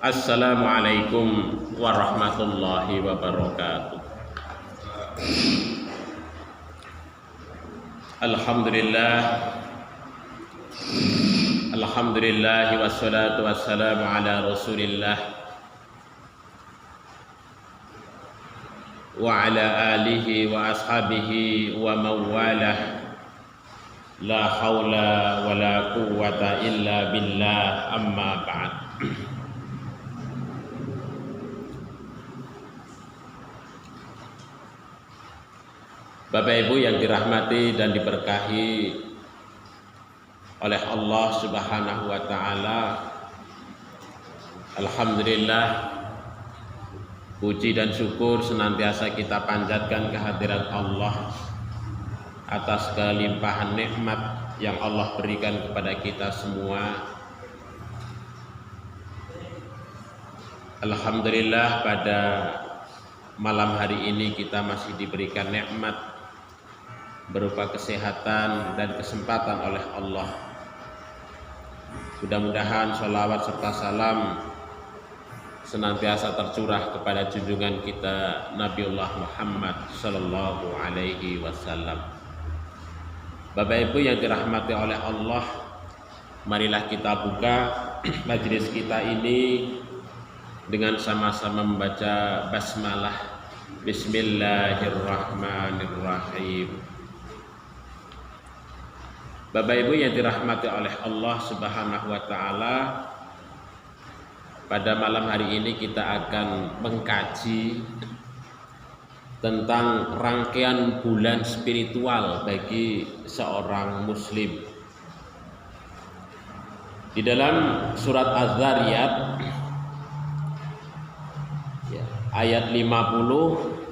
Assalamualaikum warahmatullahi wabarakatuh. Alhamdulillah, alhamdulillah wassalatu wassalamu ala Rasulillah wa ala alihi wa ashabihi wa mawalah. La haula wa la quwwata illa billah, amma ba'd. Bapak Ibu yang dirahmati dan diberkahi oleh Allah Subhanahu wa taala. Alhamdulillah, puji dan syukur senantiasa kita panjatkan kehadirat Allah atas kelimpahan nikmat yang Allah berikan kepada kita semua. Alhamdulillah, pada malam hari ini kita masih diberikan nikmat berupa kesehatan dan kesempatan oleh Allah. Mudah-mudahan sholawat serta salam senantiasa tercurah kepada junjungan kita Nabiullah Muhammad sallallahu alaihi wasallam. Bapak Ibu yang dirahmati oleh Allah, marilah kita buka majelis kita ini dengan sama-sama membaca basmalah. Bismillahirrahmanirrahim. Bapak Ibu yang dirahmati oleh Allah Subhanahu wa taala, pada malam hari ini kita akan mengkaji tentang rangkaian bulan spiritual bagi seorang muslim. Di dalam surat Az-Zariyat ayat 50,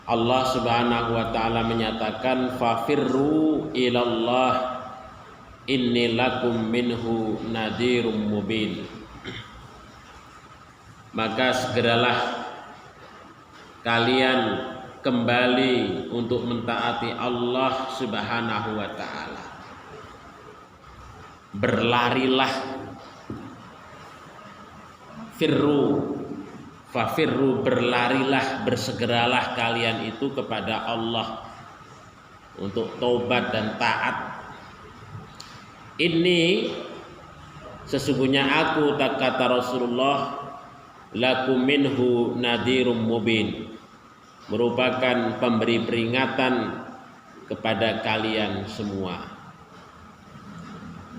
Allah Subhanahu wa taala menyatakan fafirru ilallah inni lakum minhu nadhirum mubin. Maka segeralah kalian kembali untuk mentaati Allah Subhanahu wa taala. Berlarilah, firru, fafirru, berlarilah, bersegeralah kalian itu kepada Allah untuk taubat dan taat. Ini sesungguhnya aku, tak kata Rasulullah, lakum minhu nadhirum mubin, merupakan pemberi peringatan kepada kalian semua.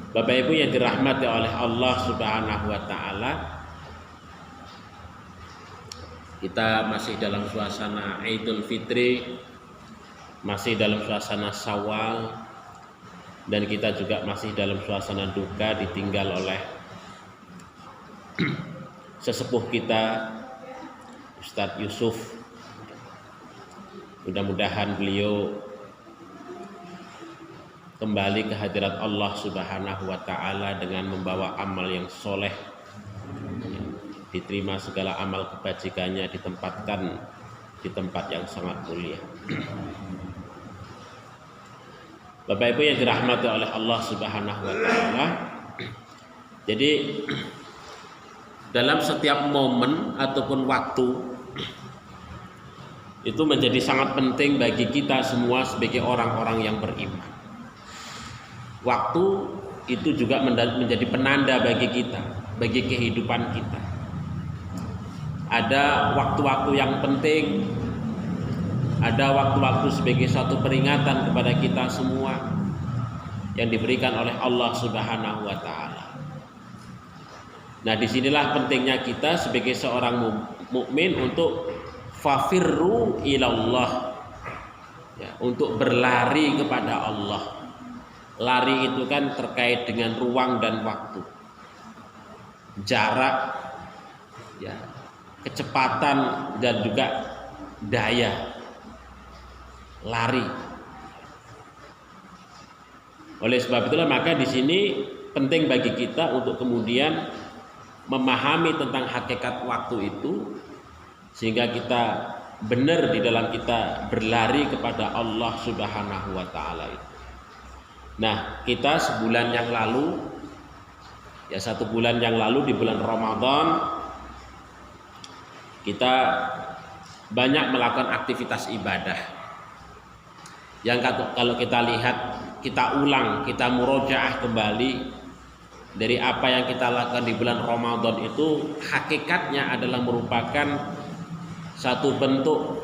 Bapak Ibu yang dirahmati oleh Allah Subhanahu wa taala, kita masih dalam suasana Idul Fitri, masih dalam suasana Syawal, dan kita juga masih dalam suasana duka ditinggal oleh sesepuh kita Ustadz Yusuf. Mudah-mudahan beliau kembali ke hadirat Allah Subhanahu wa taala dengan membawa amal yang soleh, diterima segala amal kebajikannya, ditempatkan di tempat yang sangat mulia. Bapak Ibu yang dirahmati oleh Allah Subhanahu wa taala, jadi dalam setiap momen ataupun waktu itu menjadi sangat penting bagi kita semua sebagai orang-orang yang beriman. Waktu itu juga menjadi penanda bagi kita, bagi kehidupan kita. Ada waktu-waktu yang penting, ada waktu-waktu sebagai suatu peringatan kepada kita semua yang diberikan oleh Allah Subhanahu wa taala. Nah, disinilah pentingnya kita sebagai seorang mukmin untuk fafirru ilallah, ya, untuk berlari kepada Allah. Lari itu kan terkait dengan ruang dan waktu, jarak, ya, kecepatan dan juga daya lari. Oleh sebab itulah maka di sini penting bagi kita untuk kemudian memahami tentang hakikat waktu itu, sehingga kita benar di dalam kita berlari kepada Allah Subhanahu wa taala itu. Nah, kita sebulan yang lalu Ya, 1 bulan yang lalu di bulan Ramadan kita banyak melakukan aktivitas ibadah yang kalau kita lihat, kita ulang, kita murojaah kembali dari apa yang kita lakukan di bulan Ramadan itu, hakikatnya adalah merupakan satu bentuk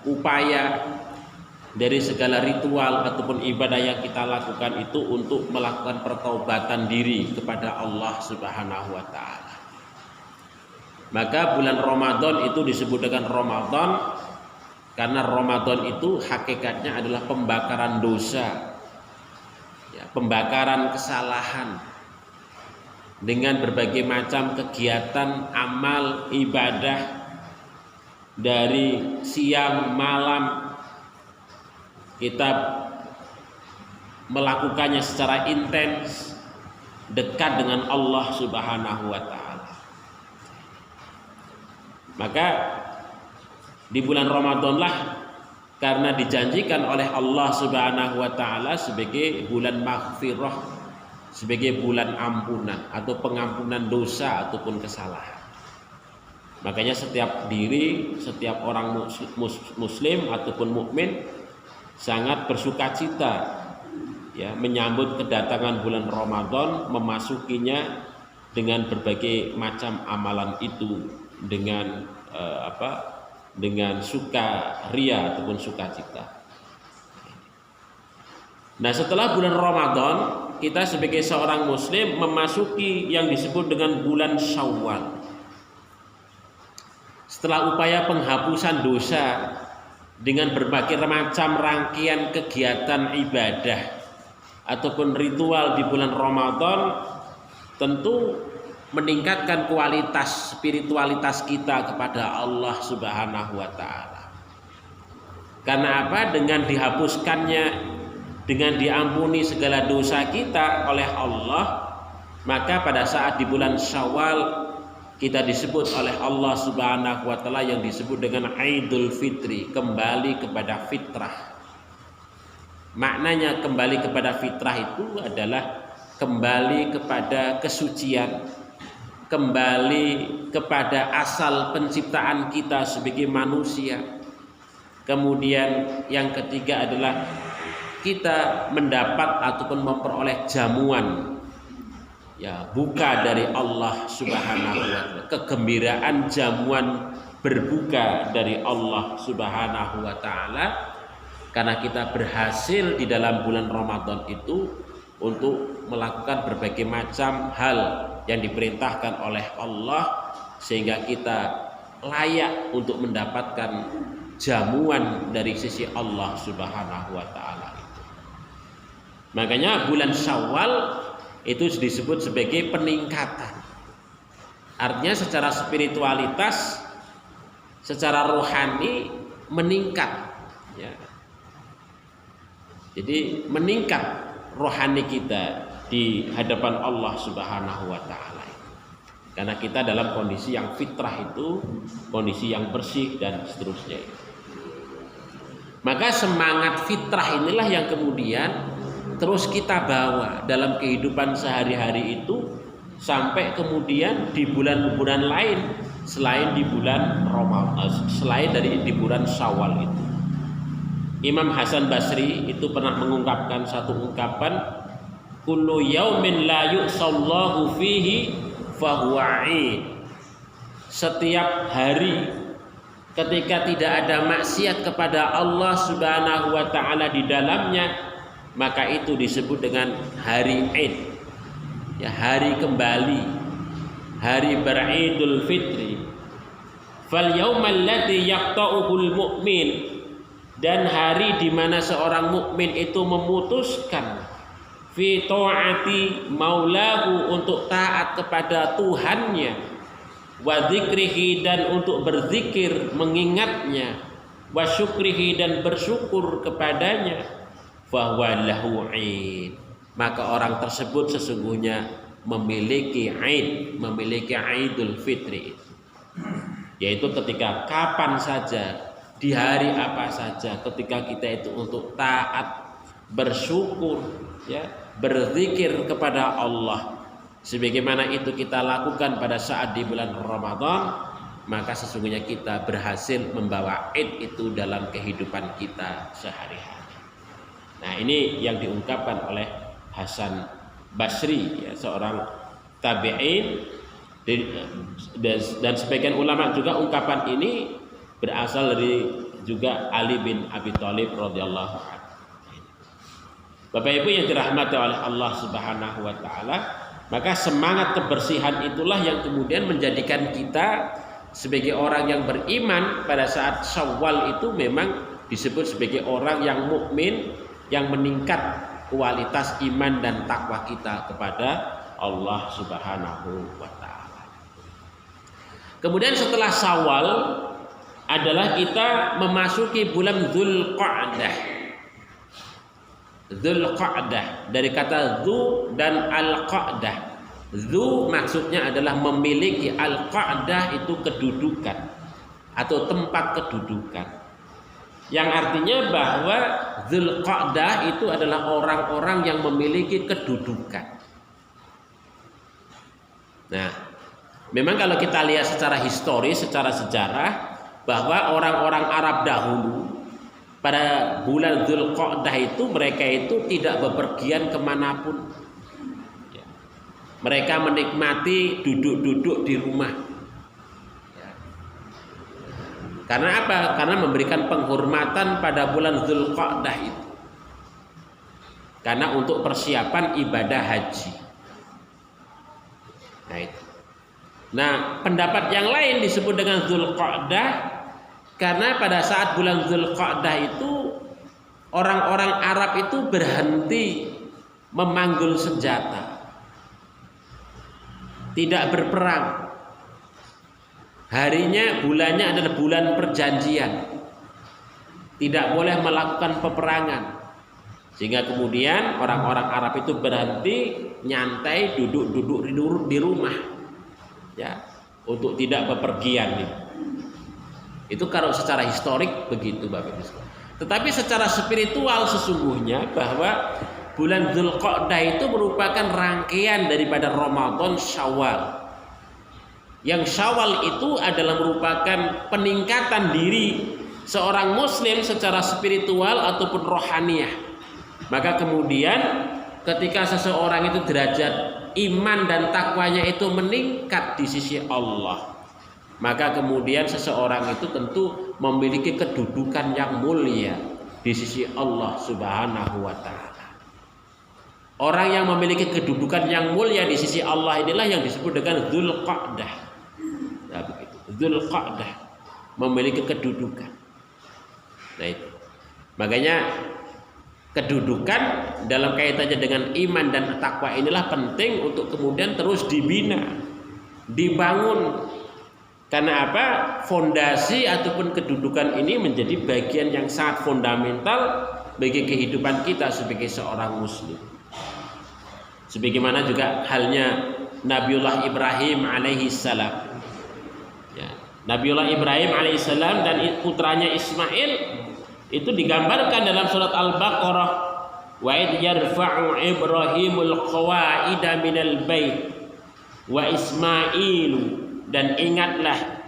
upaya dari segala ritual ataupun ibadah yang kita lakukan itu untuk melakukan pertaubatan diri kepada Allah Subhanahu wa taala. Maka bulan Ramadan itu disebut dengan Ramadan karena Ramadan itu hakikatnya adalah pembakaran dosa, ya, pembakaran kesalahan dengan berbagai macam kegiatan amal ibadah dari siang malam. Kita melakukannya secara intens, dekat dengan Allah Subhanahu wa taala. Maka di bulan Ramadanlah karena dijanjikan oleh Allah Subhanahu wa taala sebagai bulan maghfirah, sebagai bulan ampunan atau pengampunan dosa ataupun kesalahan. Makanya setiap setiap orang muslim ataupun mukmin sangat bersukacita, ya, menyambut kedatangan bulan Ramadan, memasukinya dengan berbagai macam amalan itu dengan dengan sukaria ataupun sukacita. Nah, setelah bulan Ramadan, kita sebagai seorang muslim memasuki yang disebut dengan bulan Syawal. Setelah upaya penghapusan dosa dengan berbagai macam rangkaian kegiatan ibadah ataupun ritual di bulan Ramadan, tentu meningkatkan kualitas spiritualitas kita kepada Allah Subhanahu wa taala. Karena apa? Dengan dihapuskannya, dengan diampuni segala dosa kita oleh Allah, maka pada saat di bulan Syawal kita disebut oleh Allah Subhanahu wa taala yang disebut dengan Idul Fitri, kembali kepada fitrah. Maknanya kembali kepada fitrah itu adalah kembali kepada kesucian, kembali kepada asal penciptaan kita sebagai manusia. Kemudian yang ketiga adalah kita mendapat ataupun memperoleh jamuan, ya, buka dari Allah Subhanahu wa taala, kegembiraan jamuan berbuka dari Allah Subhanahu wa taala, karena kita berhasil di dalam bulan Ramadan itu untuk melakukan berbagai macam hal yang diperintahkan oleh Allah, sehingga kita layak untuk mendapatkan jamuan dari sisi Allah Subhanahu wa taala. Makanya bulan Syawal itu disebut sebagai peningkatan. Artinya secara spiritualitas, secara rohani meningkat, ya. Jadi meningkat rohani kita di hadapan Allah Subhanahu wa taala. Karena kita dalam kondisi yang fitrah itu, kondisi yang bersih dan seterusnya. Maka semangat fitrah inilah yang kemudian terus kita bawa dalam kehidupan sehari-hari itu sampai kemudian di bulan-bulan lain selain di bulan Ramadan, selain dari di bulan Syawal itu. Imam Hasan Basri itu pernah mengungkapkan satu ungkapan, kullu yaumin la yu'sallahu fihi fahuwa 'id. Setiap hari ketika tidak ada maksiat kepada Allah Subhanahu wa taala di dalamnya, maka itu disebut dengan hari Id, ya, hari kembali, hari beridul fitri. Fal yaumal ladzi yaqta'uhul mu'min, dan hari di mana seorang mukmin itu memutuskan fi ta'ati maulahu, untuk taat kepada Tuhannya, wa dzikrihi, dan untuk berzikir mengingatnya, wa syukrihi, dan bersyukur kepadanya, bahwa lahu 'id, maka orang tersebut sesungguhnya memiliki 'id, memiliki 'idul fitri, yaitu ketika kapan saja, di hari apa saja, ketika kita itu untuk taat, bersyukur, ya, berzikir kepada Allah, sebagaimana itu kita lakukan pada saat di bulan Ramadan, maka sesungguhnya kita berhasil membawa Id itu dalam kehidupan kita sehari-hari. Nah, ini yang diungkapkan oleh Hasan Basri, ya, seorang tabi'in, dan sebagian ulama juga ungkapan ini berasal dari juga Ali bin Abi Thalib radhiyallahu anhu. Bapak Ibu yang dirahmati oleh Allah Subhanahu wa taala, maka semangat kebersihan itulah yang kemudian menjadikan kita sebagai orang yang beriman pada saat Syawal itu memang disebut sebagai orang yang mukmin, yang meningkat kualitas iman dan takwa kita kepada Allah Subhanahu wa taala. Kemudian setelah Syawal adalah kita memasuki bulan Dzulqa'dah. Dzulqa'dah dari kata dzu dan al-qa'dah. Dzu maksudnya adalah memiliki, al-qa'dah itu kedudukan atau tempat kedudukan. Yang artinya bahwa Dzulqa'dah itu adalah orang-orang yang memiliki kedudukan. Nah, memang kalau kita lihat secara historis, secara sejarah, bahwa orang-orang Arab dahulu pada bulan Dzulqa'dah itu mereka itu tidak bepergian kemanapun. Mereka menikmati duduk-duduk di rumah. Karena apa? Karena memberikan penghormatan pada bulan Dzulqa'dah itu. Karena untuk persiapan ibadah haji. Nah itu. Nah, pendapat yang lain disebut dengan Dzulqa'dah karena pada saat bulan Dzulqa'dah itu orang-orang Arab itu berhenti memanggul senjata, tidak berperang. Harinya, bulannya adalah bulan perjanjian, tidak boleh melakukan peperangan. Sehingga kemudian orang-orang Arab itu berhenti, nyantai, duduk-duduk di rumah, ya, untuk tidak bepergian. Itu kalau secara historik begitu, Bapak Ibu. Tetapi secara spiritual sesungguhnya bahwa bulan Dzulqa'dah itu merupakan rangkaian daripada Ramadan Syawal. Yang Syawal itu adalah merupakan peningkatan diri seorang muslim secara spiritual ataupun rohaniyah. Maka kemudian ketika seseorang itu derajat iman dan takwanya itu meningkat di sisi Allah, maka kemudian seseorang itu tentu memiliki kedudukan yang mulia di sisi Allah Subhanahu wa taala. Orang yang memiliki kedudukan yang mulia di sisi Allah inilah yang disebut dengan Dzulqa'dah. Nah, begitu. Dzulqa'dah memiliki kedudukan. Nah, itu. Makanya kedudukan dalam kaitannya dengan iman dan takwa inilah penting untuk kemudian terus dibina, dibangun. Karena apa? Fondasi ataupun kedudukan ini menjadi bagian yang sangat fundamental bagi kehidupan kita sebagai seorang muslim. Sebagaimana juga halnya Nabiullah Ibrahim alaihi salam. Ya, Nabiullah Ibrahim alaihi salam dan putranya Ismail itu digambarkan dalam surat Al-Baqarah, wa id yarfa'u Ibrahimul qawaida minal bait wa Ismailu. Dan ingatlah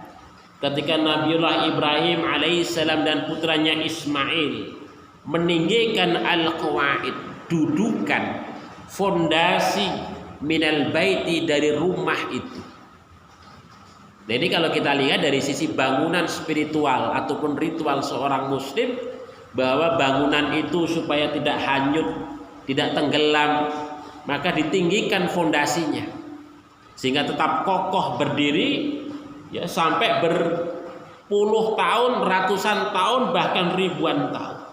ketika Nabiullah Ibrahim alaihissalam dan putranya Ismail meninggikan al-qawaid, dudukan, fondasi minal baiti dari rumah itu. Jadi kalau kita lihat dari sisi bangunan spiritual ataupun ritual seorang muslim, bahwa bangunan itu supaya tidak hanyut, tidak tenggelam, maka ditinggikan fondasinya sehingga tetap kokoh berdiri, ya, sampai berpuluh tahun, ratusan tahun, bahkan ribuan tahun.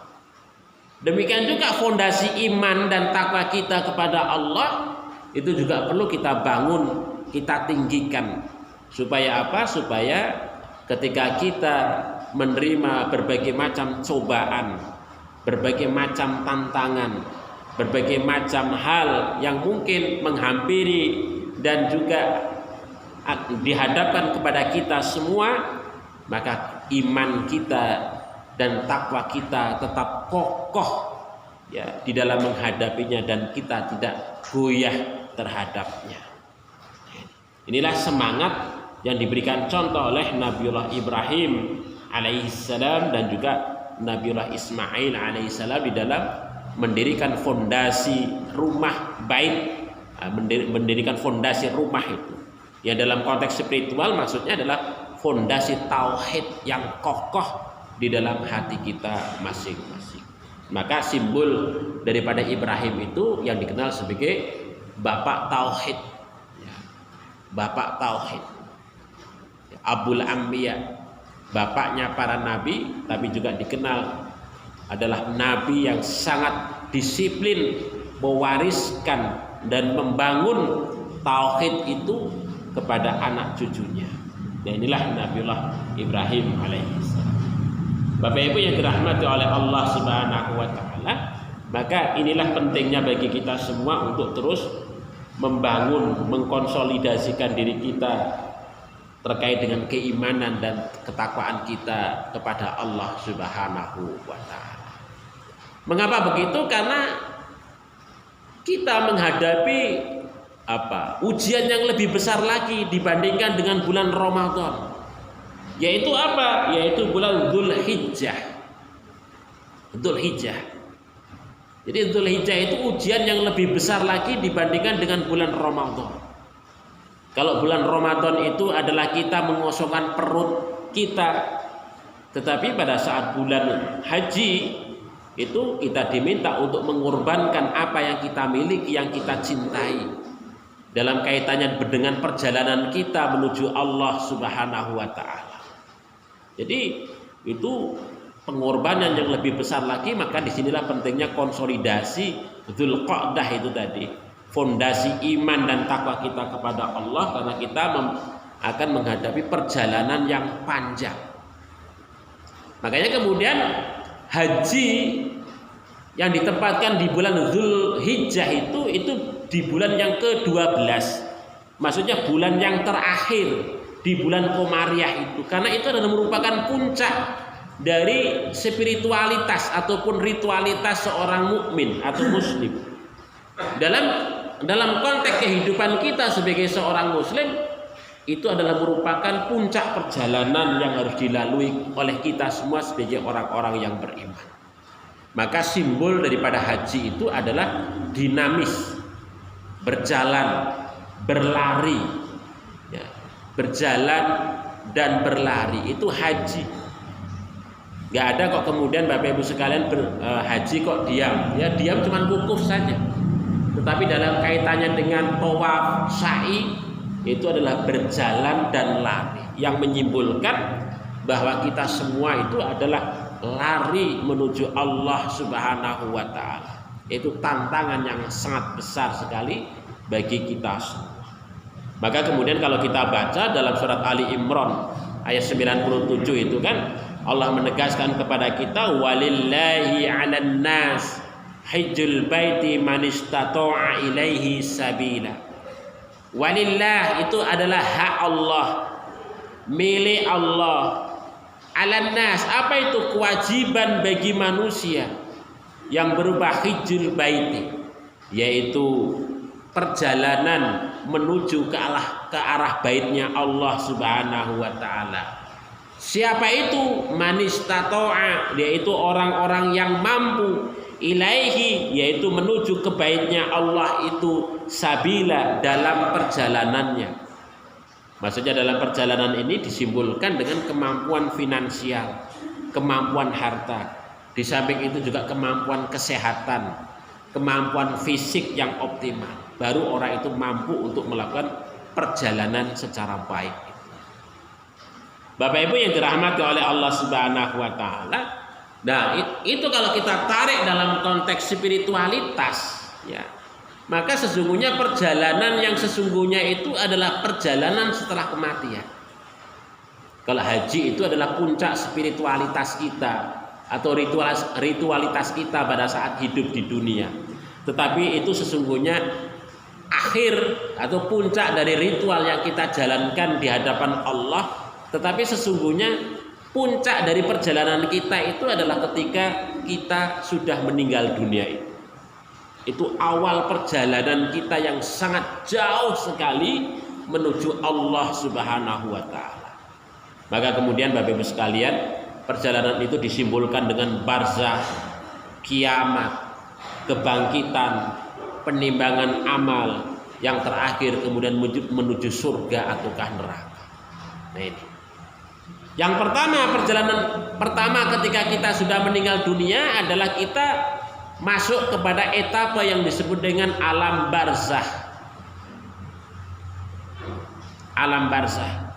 Demikian juga fondasi iman dan takwa kita kepada Allah itu juga perlu kita bangun, kita tinggikan. Supaya apa? Supaya ketika kita menerima berbagai macam cobaan, berbagai macam tantangan, berbagai macam hal yang mungkin menghampiri dan juga dihadapkan kepada kita semua, maka iman kita dan takwa kita tetap kokoh, ya, di dalam menghadapinya dan kita tidak goyah terhadapnya. Inilah semangat yang diberikan contoh oleh Nabiullah Ibrahim alaihissalam dan juga Nabiullah Ismail alaihissalam di dalam mendirikan fondasi rumah bait, mendirikan fondasi rumah itu. Ya, dalam konteks spiritual maksudnya adalah fondasi tauhid yang kokoh di dalam hati kita masing-masing. Maka simbol daripada Ibrahim itu yang dikenal sebagai bapak tauhid, ya, bapak tauhid, Abul Anbiya, bapaknya para nabi, tapi juga dikenal adalah nabi yang sangat disiplin mewariskan dan membangun tauhid itu kepada anak cucunya. Dan inilah Nabiullah Ibrahim alaihissalam. Bapak Ibu yang dirahmati oleh Allah Subhanahu wa taala, maka inilah pentingnya bagi kita semua untuk terus membangun, mengkonsolidasikan diri kita terkait dengan keimanan dan ketakwaan kita kepada Allah Subhanahu wa taala. Mengapa begitu? Karena kita menghadapi ujian yang lebih besar lagi dibandingkan dengan bulan Ramadan. Yaitu apa? Yaitu bulan Dzulhijjah. Dzulhijjah. Jadi Dzulhijjah itu ujian yang lebih besar lagi dibandingkan dengan bulan Ramadan. Kalau bulan Ramadan itu adalah kita mengosongkan perut kita, tetapi pada saat bulan haji itu kita diminta untuk mengorbankan apa yang kita miliki, yang kita cintai, dalam kaitannya dengan perjalanan kita menuju Allah Subhanahu wa taala. Jadi itu pengorbanan yang lebih besar lagi. Maka disinilah pentingnya konsolidasi Dzulqa'dah itu tadi, fondasi iman dan takwa kita kepada Allah, karena kita akan menghadapi perjalanan yang panjang. Makanya kemudian haji yang ditempatkan di bulan Dzulhijjah itu di bulan yang ke-12. Maksudnya bulan yang terakhir di bulan Komariah itu, karena itu adalah merupakan puncak dari spiritualitas ataupun ritualitas seorang mukmin atau muslim. Dalam konteks kehidupan kita sebagai seorang muslim, itu adalah merupakan puncak perjalanan yang harus dilalui oleh kita semua sebagai orang-orang yang beriman. Maka simbol daripada haji itu adalah dinamis, berjalan, berlari, ya, berjalan dan berlari, itu haji. Gak ada kok kemudian Bapak Ibu sekalian haji kok diam, ya diam cuman wukuf saja. Tetapi dalam kaitannya dengan tawaf, sa'i, itu adalah berjalan dan lari, yang menyimbolkan bahwa kita semua itu adalah lari menuju Allah Subhanahu wa taala. Itu tantangan yang sangat besar sekali bagi kita semua. Maka kemudian kalau kita baca dalam surat Ali Imran ayat 97 itu kan Allah menegaskan kepada kita, walillahi 'alan nas hajjul baiti man istata'a ilaihi sabila. Walillah itu adalah hak Allah, milik Allah. 'Alan nas, apa itu? Kewajiban bagi manusia yang berupa hajjul baiti, yaitu perjalanan menuju ke arah baitnya Allah Subhanahu wa taala. Siapa itu? Manistata'a, yaitu orang-orang yang mampu, ilaihi, yaitu menuju ke baitnya Allah itu, sabila, dalam perjalanannya. Maksudnya dalam perjalanan ini disimbolkan dengan kemampuan finansial, kemampuan harta, di samping itu juga kemampuan kesehatan, kemampuan fisik yang optimal. Baru orang itu mampu untuk melakukan perjalanan secara baik. Bapak Ibu yang dirahmati oleh Allah Subhanahu wa taala. Nah, itu kalau kita tarik dalam konteks spiritualitas, ya. Maka sesungguhnya perjalanan yang sesungguhnya itu adalah perjalanan setelah kematian. Kalau haji itu adalah puncak spiritualitas kita atau ritualitas kita pada saat hidup di dunia. Tetapi itu sesungguhnya akhir atau puncak dari ritual yang kita jalankan di hadapan Allah. Tetapi sesungguhnya puncak dari perjalanan kita itu adalah ketika kita sudah meninggal dunia itu awal perjalanan kita yang sangat jauh sekali menuju Allah Subhanahu wa taala. Maka kemudian Bapak Ibu sekalian, perjalanan itu disimbolkan dengan barzakh, kiamat, kebangkitan, penimbangan amal, yang terakhir kemudian menuju surga ataukah neraka. Nah ini. Yang pertama, perjalanan pertama ketika kita sudah meninggal dunia adalah kita masuk kepada etapa yang disebut dengan alam barzakh. Alam barzakh.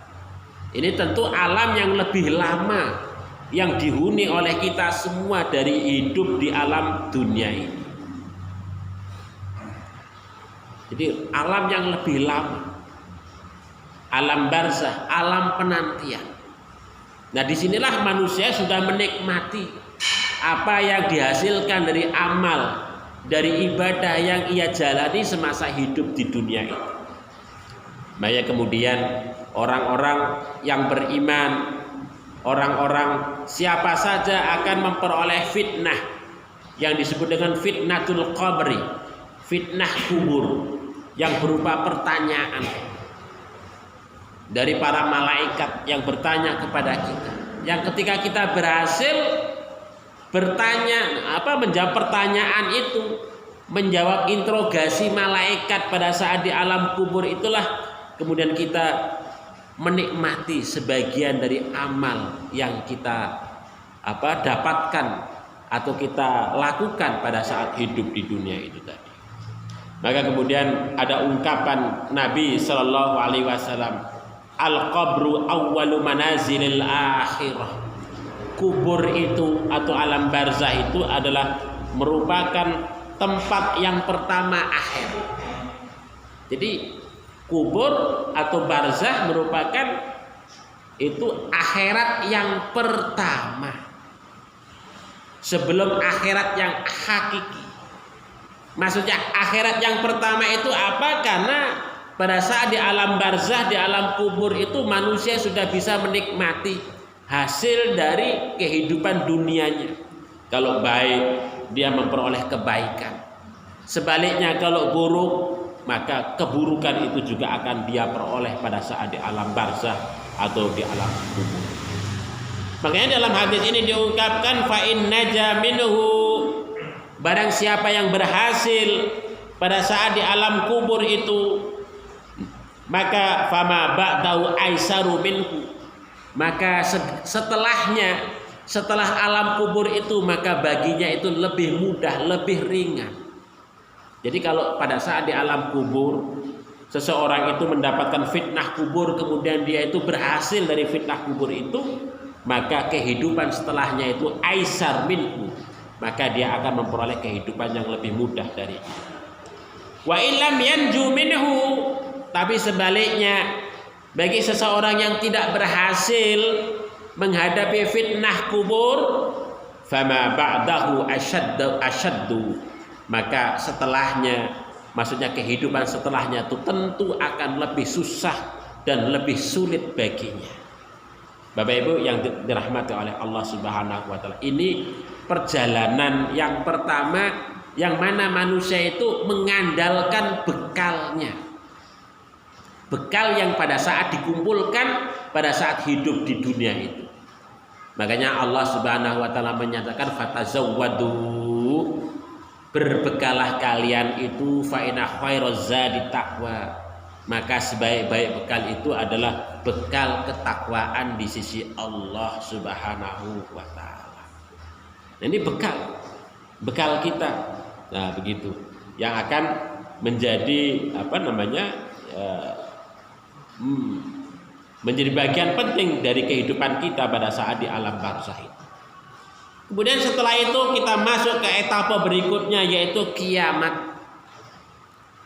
Ini tentu alam yang lebih lama yang dihuni oleh kita semua dari hidup di alam dunia ini. Jadi alam yang lebih lama. Alam barzakh, alam penantian. Nah disinilah manusia sudah menikmati apa yang dihasilkan dari amal, dari ibadah yang ia jalani semasa hidup di dunia itu. Maka kemudian orang-orang yang beriman, orang-orang siapa saja akan memperoleh fitnah yang disebut dengan fitnatul qabri, fitnah kubur, yang berupa pertanyaan dari para malaikat yang bertanya kepada kita. Yang ketika kita berhasil menjawab pertanyaan itu, menjawab interogasi malaikat pada saat di alam kubur, itulah kemudian kita menikmati sebagian dari amal yang kita dapatkan atau kita lakukan pada saat hidup di dunia itu tadi. Maka kemudian ada ungkapan Nabi Shallallahu Alaihi Wasallam, al-qabru awwalu manazilil akhirah. Kubur itu atau alam barzakh itu adalah merupakan tempat yang pertama akhir. Jadi kubur atau barzakh merupakan itu akhirat yang pertama sebelum akhirat yang hakiki. Maksudnya akhirat yang pertama itu apa? Karena pada saat di alam barzakh, di alam kubur itu manusia sudah bisa menikmati hasil dari kehidupan dunianya. Kalau baik, dia memperoleh kebaikan. Sebaliknya kalau buruk, maka keburukan itu juga akan dia peroleh pada saat di alam barzakh atau di alam kubur. Makanya dalam hadis ini diungkapkan fa in naja minhu, barang siapa yang berhasil pada saat di alam kubur itu, maka fama ba'dahu aisaru minhu, maka setelah alam kubur itu maka baginya itu lebih mudah, lebih ringan. Jadi kalau pada saat di alam kubur seseorang itu mendapatkan fitnah kubur, kemudian dia itu berhasil dari fitnah kubur itu, maka kehidupan setelahnya itu aisar minhu, maka dia akan memperoleh kehidupan yang lebih mudah dari itu. Wa illam yanju minhu, tapi sebaliknya bagi seseorang yang tidak berhasil menghadapi fitnah kubur, fama ba'dahu asyaddu, maka setelahnya, maksudnya kehidupan setelahnya itu tentu akan lebih susah dan lebih sulit baginya. Bapak Ibu yang dirahmati oleh Allah Subhanahu wa taala, ini perjalanan yang pertama yang mana manusia itu mengandalkan bekalnya. Bekal yang pada saat dikumpulkan pada saat hidup di dunia itu. Makanya Allah Subhanahu wa taala menyatakan fatazawwadu, berbekalah kalian itu fa inna khairaz zadi taqwa, maka sebaik-baik bekal itu adalah bekal ketakwaan di sisi Allah Subhanahu wa taala. Ini bekal kita. Nah, begitu. Yang akan menjadi menjadi bagian penting dari kehidupan kita pada saat di alam barzakh itu. Kemudian setelah itu kita masuk ke etapa berikutnya, yaitu kiamat,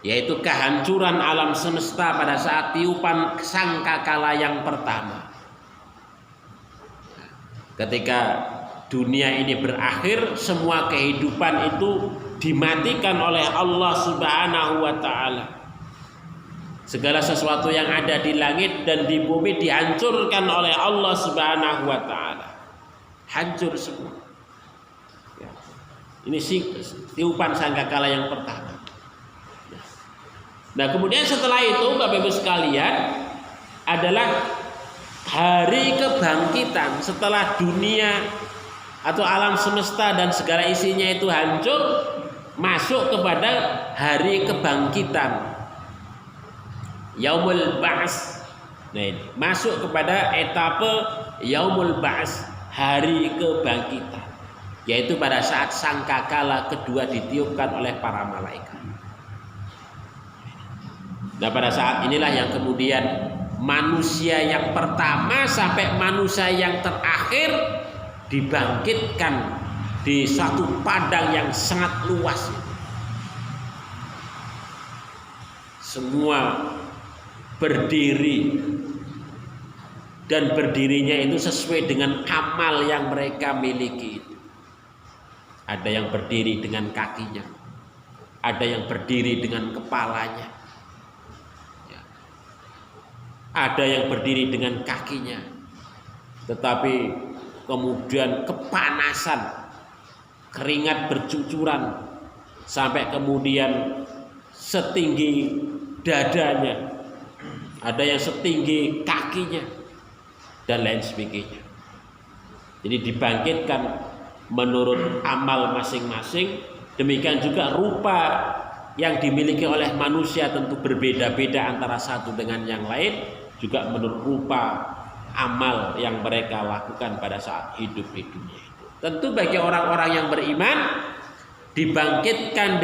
yaitu kehancuran alam semesta pada saat tiupan sangkakala yang pertama. Ketika dunia ini berakhir, semua kehidupan itu dimatikan oleh Allah Subhanahu wa taala. Segala sesuatu yang ada di langit dan di bumi dihancurkan oleh Allah Subhanahu wa taala. Hancur semua. Ya. Ini tiupan sangkakala yang pertama. Nah, kemudian setelah itu Bapak Ibu sekalian adalah hari kebangkitan setelah dunia atau alam semesta dan segala isinya itu hancur, masuk kepada hari kebangkitan, Yaumul Ba'ats. Nah, ini masuk kepada etape Yaumul Ba'ats, hari kebangkitan, yaitu pada saat sangkakala kedua ditiupkan oleh para malaikat. Nah, pada saat inilah yang kemudian manusia yang pertama sampai manusia yang terakhir dibangkitkan di satu padang yang sangat luas. Semua berdiri, dan berdirinya itu sesuai dengan amal yang mereka miliki. Ada yang berdiri dengan kakinya, ada yang berdiri dengan kepalanya, ada yang berdiri dengan kakinya, tetapi kemudian kepanasan, keringat bercucuran sampai kemudian setinggi dadanya, ada yang setinggi kakinya, dan lain sebagainya. Jadi dibangkitkan menurut amal masing-masing. Demikian juga rupa yang dimiliki oleh manusia tentu berbeda-beda antara satu dengan yang lain, juga menurut rupa amal yang mereka lakukan pada saat hidup di dunia itu. Tentu bagi orang-orang yang beriman dibangkitkan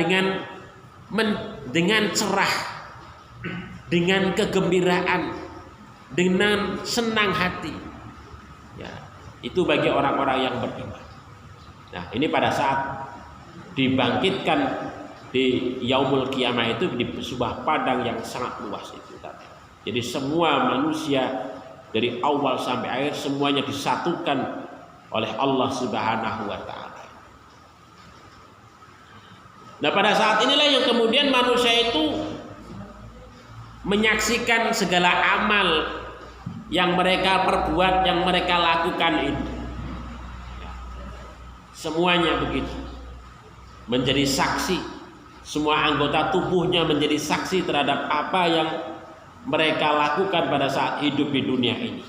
dengan cerah, dengan kegembiraan, dengan senang hati. Ya, itu bagi orang-orang yang beriman. Nah, ini pada saat dibangkitkan di Yaumul Qiyamah itu di sebuah padang yang sangat luas itu tadi. Jadi semua manusia dari awal sampai akhir semuanya disatukan oleh Allah Subhanahu wa taala. Nah, pada saat inilah yang kemudian manusia itu menyaksikan segala amal yang mereka perbuat, yang mereka lakukan itu. Semuanya begitu. Menjadi saksi. Semua anggota tubuhnya menjadi saksi terhadap apa yang mereka lakukan pada saat hidup di dunia ini.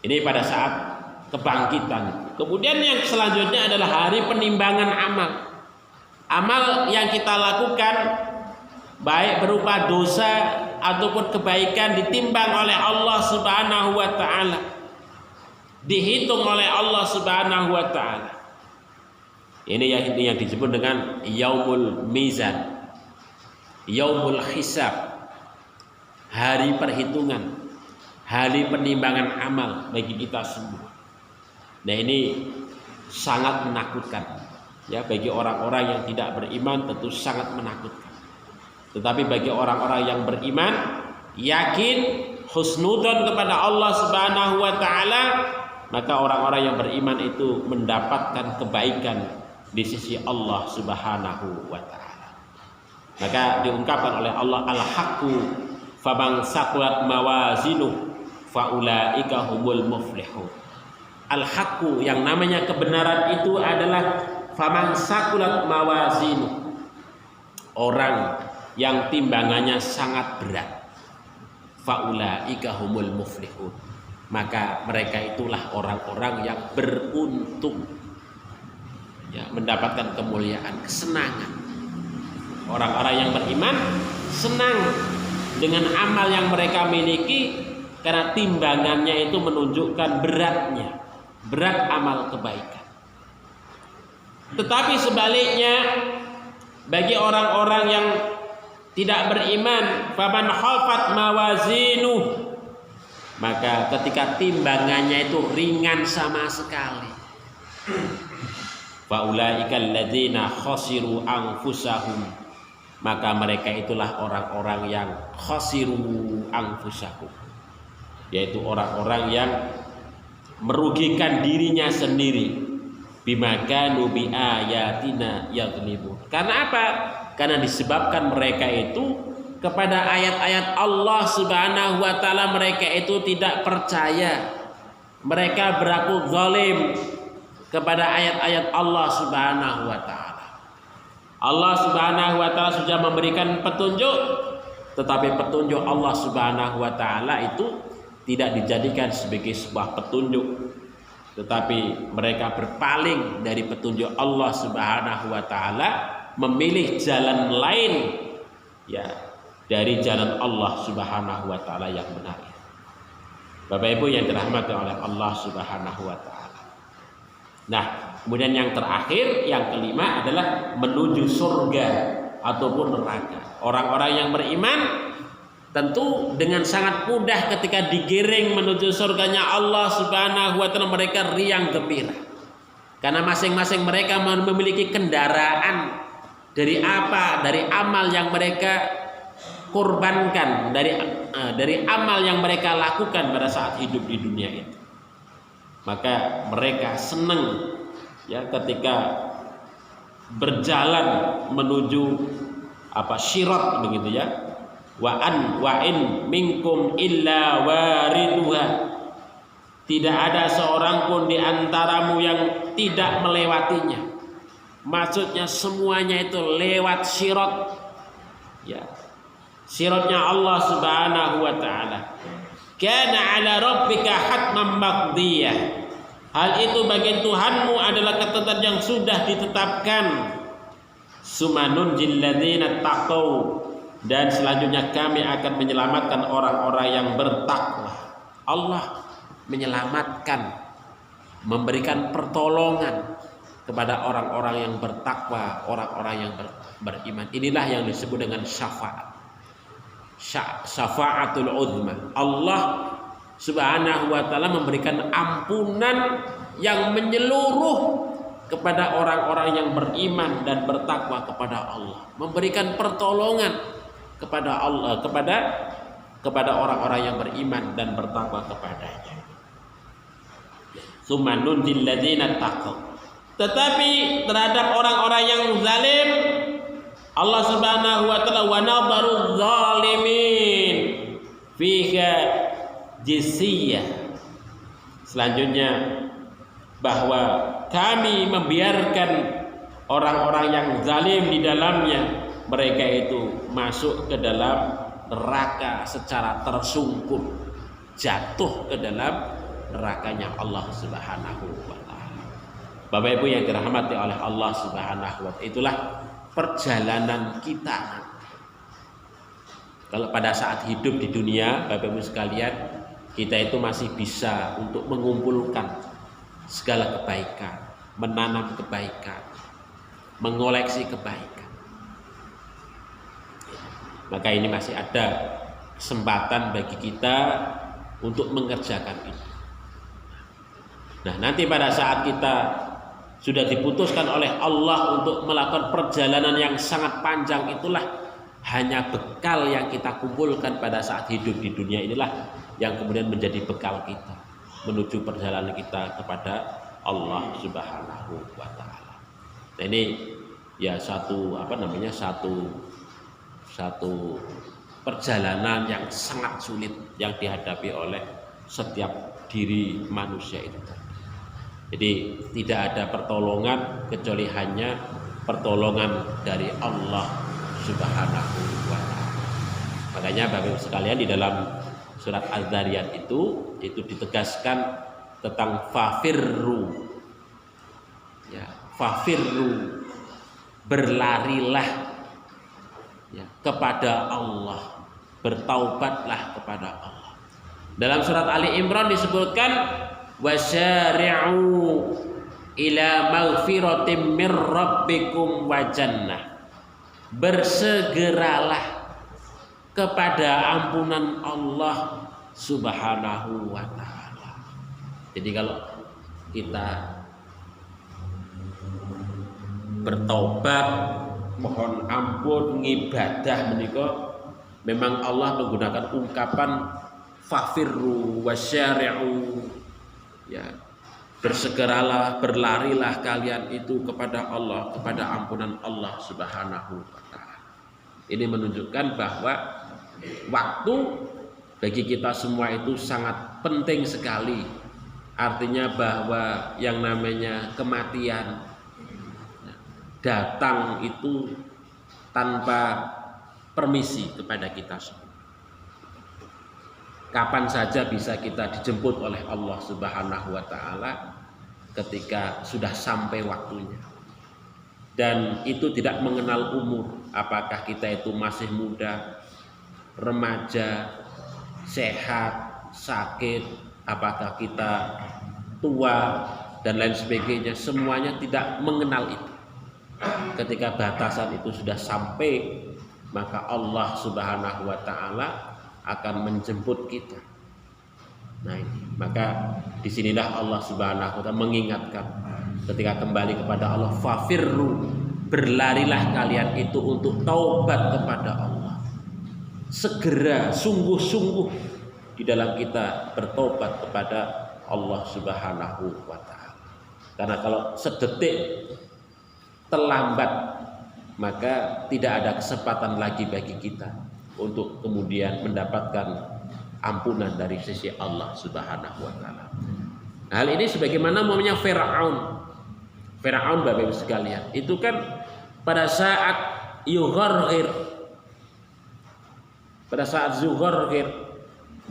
Ini pada saat kebangkitan. Kemudian yang selanjutnya adalah hari penimbangan amal. Amal yang kita lakukan baik berupa dosa ataupun kebaikan ditimbang oleh Allah Subhanahu wa taala. Dihitung oleh Allah Subhanahu wa taala. Ini yang disebut dengan Yaumul Mizan, Yaumul Hisab, hari perhitungan, hari penimbangan amal bagi kita semua. Nah, ini sangat menakutkan. Ya, bagi orang-orang yang tidak beriman tentu sangat menakutkan. Tetapi bagi orang-orang yang beriman, yakin, husnudzon kepada Allah Subhanahu wa taala, maka orang-orang yang beriman itu mendapatkan kebaikan di sisi Allah Subhanahu wa taala. Maka diungkapkan oleh Allah, al-haqqu faman saqulat mawazinuh faulaika humul muflihun. Al-haqqu, yang namanya kebenaran itu adalah faman saqulat mawazinuh, orang yang timbangannya sangat berat. Faulaika humul muflihun, maka mereka itulah orang-orang yang beruntung, ya, mendapatkan kemuliaan, kesenangan. Orang-orang yang beriman senang dengan amal yang mereka miliki karena timbangannya itu menunjukkan berat amal kebaikan. Tetapi sebaliknya bagi orang-orang yang tidak beriman, faman khafat mawazinuh, maka ketika timbangannya itu ringan sama sekali, faulaikal ladzina khasiru anfusahum, maka mereka itulah orang-orang yang khasiru anfusahum, yaitu orang-orang yang merugikan dirinya sendiri, bima kanu bi ayatina yaghlibun. Karena apa? Karena disebabkan mereka itu kepada ayat-ayat Allah Subhanahu wa taala mereka itu tidak percaya. Mereka berlaku zalim kepada ayat-ayat Allah Subhanahu wa taala. Allah Subhanahu wa taala sudah memberikan petunjuk, tetapi petunjuk Allah Subhanahu wa taala itu tidak dijadikan sebagai sebuah petunjuk, tetapi mereka berpaling dari petunjuk Allah Subhanahu wa taala, memilih jalan lain ya dari jalan Allah Subhanahu wa taala yang benar. Bapak Ibu yang dirahmati oleh Allah Subhanahu wa taala. Nah, kemudian yang terakhir, yang kelima adalah menuju surga ataupun neraka. Orang-orang yang beriman tentu dengan sangat mudah ketika digiring menuju surganya Allah Subhanahu wa taala, mereka riang gembira. Karena masing-masing mereka memiliki kendaraan dari apa? Dari amal yang mereka korbankan, dari amal yang mereka lakukan pada saat hidup di dunia itu. Maka mereka senang ya ketika berjalan menuju syirat begitu ya. Wa in minkum illa wariduha. Tidak ada seorang pun di antaramu yang tidak melewatinya. Maksudnya semuanya itu lewat syirat. Ya. Syiratnya Allah Subhanahu wa taala. Kana 'ala rabbika hatman maqdiyah. Hal itu bagi Tuhanmu adalah ketentuan yang sudah ditetapkan. Sumanun jilladzina taqau, dan selanjutnya kami akan menyelamatkan orang-orang yang bertakwa. Allah menyelamatkan, memberikan pertolongan kepada orang-orang yang bertakwa, orang-orang yang beriman. Inilah yang disebut dengan syafaat. Syafaatul uzma. Allah Subhanahu wa taala memberikan ampunan yang menyeluruh kepada orang-orang yang beriman dan bertakwa kepada Allah, memberikan pertolongan kepada Allah, kepada orang-orang yang beriman dan bertakwa kepadanya. Sumanun lilladzina taqaw. Tetapi terhadap orang-orang yang zalim, Allah Subhanahu wa taala wa nadharu zalimin fiha jisiyah. Selanjutnya bahwa kami membiarkan orang-orang yang zalim di dalamnya, mereka itu masuk ke dalam neraka secara tersungkur, jatuh ke dalam nerakanya Allah Subhanahu wa taala. Bapak Ibu yang dirahmati oleh Allah Subhanahu wa taala, itulah perjalanan kita. Kalau pada saat hidup di dunia, Bapak Ibu sekalian, kita itu masih bisa untuk mengumpulkan segala kebaikan, menanam kebaikan, mengoleksi kebaikan. Maka ini masih ada kesempatan bagi kita untuk mengerjakan ini. Nah, nanti pada saat kita sudah diputuskan oleh Allah untuk melakukan perjalanan yang sangat panjang, itulah hanya bekal yang kita kumpulkan pada saat hidup di dunia inilah yang kemudian menjadi bekal kita menuju perjalanan kita kepada Allah Subhanahu wa taala. Nah, ini ya satu perjalanan yang sangat sulit yang dihadapi oleh setiap diri manusia itu. Jadi tidak ada pertolongan kecuali hanya pertolongan dari Allah Subhanahu wa taala. Makanya Bapak Ibu sekalian, di dalam surat Az-Zariyat itu ditegaskan tentang fafirru. Ya, fafirru, berlarilah ya, kepada Allah, bertaubatlah kepada Allah. Dalam surat Ali Imran disebutkan wasyari'u ila maghfiratin mir rabbikum wa jannah. Bersegeralah kepada ampunan Allah Subhanahu wa taala. Jadi kalau kita bertobat, mohon ampun, ngibadah menika, memang Allah menggunakan ungkapan fafirru wasyari'u, ya, bersegeralah, berlarilah kalian itu kepada Allah, kepada ampunan Allah Subhanahu wa taala. Ini menunjukkan bahwa waktu bagi kita semua itu sangat penting sekali. Artinya bahwa yang namanya kematian datang itu tanpa permisi kepada kita semua. Kapan saja bisa kita dijemput oleh Allah Subhanahu wa taala ketika sudah sampai waktunya. Dan itu tidak mengenal umur, apakah kita itu masih muda, remaja, sehat, sakit, apakah kita tua dan lain sebagainya, semuanya tidak mengenal itu. Ketika batasan itu sudah sampai, maka Allah Subhanahu wa taala akan menjemput kita. Nah ini, maka disinilah Allah Subhanahu wa taala mengingatkan ketika kembali kepada Allah, fafirru, berlarilah kalian itu untuk taubat kepada Allah. Segera, sungguh-sungguh di dalam kita bertobat kepada Allah Subhanahu wa taala. Karena kalau sedetik terlambat, maka tidak ada kesempatan lagi bagi kita untuk kemudian mendapatkan ampunan dari sisi Allah Subhanahu wa taala. Hal ini sebagaimana namanya Firaun. Firaun Bapak Ibu sekalian, itu kan pada saat yugharghir, pada saat yugharghir,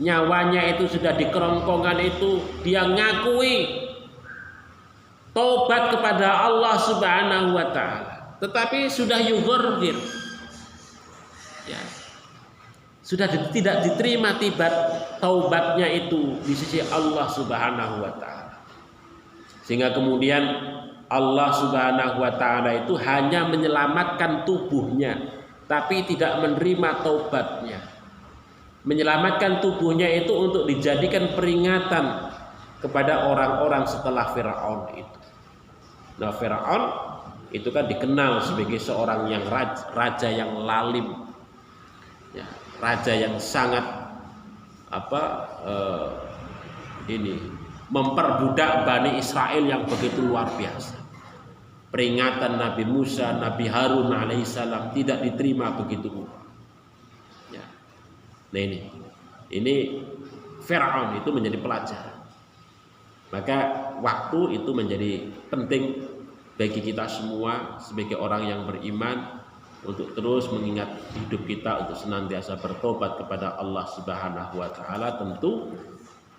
nyawanya itu sudah di kerongkongan itu, dia ngakui taubat kepada Allah Subhanahu wa taala, tetapi sudah yugharghir, ya, sudah tidak diterima taubatnya itu di sisi Allah Subhanahu wa taala. Sehingga kemudian Allah Subhanahu wa taala itu hanya menyelamatkan tubuhnya, tapi tidak menerima taubatnya. Menyelamatkan tubuhnya itu untuk dijadikan peringatan kepada orang-orang setelah Firaun itu. Nah, Firaun itu kan dikenal sebagai seorang yang raja yang lalim, ya, raja yang sangat memperbudak Bani Israel yang begitu luar biasa. Peringatan Nabi Musa, Nabi Harun alaihissalam tidak diterima begitu mudah. Ya. Nah ini Firaun itu menjadi pelajaran. Maka waktu itu menjadi penting bagi kita semua sebagai orang yang beriman untuk terus mengingat hidup kita untuk senantiasa bertobat kepada Allah Subhanahu wa taala. Tentu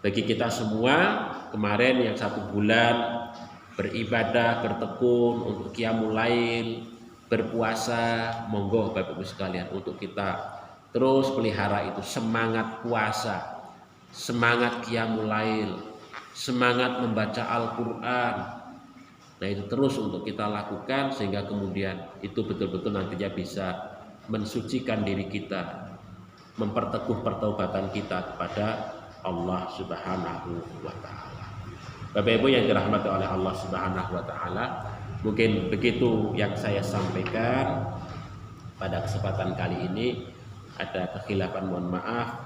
bagi kita semua kemarin yang 1 bulan beribadah, bertekun untuk qiyamul lail, berpuasa, monggo Bapak Ibu sekalian untuk kita terus pelihara itu semangat puasa, semangat qiyamul lail, semangat membaca Al-Qur'an. Nah itu terus untuk kita lakukan sehingga kemudian itu betul-betul nantinya bisa mensucikan diri kita, memperteguh pertaubatan kita kepada Allah Subhanahu wa taala. Bapak Ibu yang dirahmati oleh Allah Subhanahu wa taala, mungkin begitu yang saya sampaikan pada kesempatan kali ini. Ada kekhilafan, mohon maaf.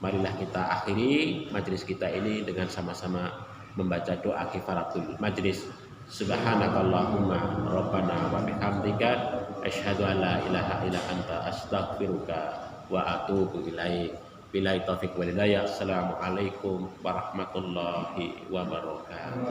Marilah kita akhiri majelis kita ini dengan sama-sama membaca doa kifaratul majelis. Subhanakallahumma rabbana wa bihamdika asyhadu an la ilaha illa anta astaghfiruka wa atubu ilaik. Billahi taufiq wal hidayah. Assalamualaikum warahmatullahi wabarakatuh.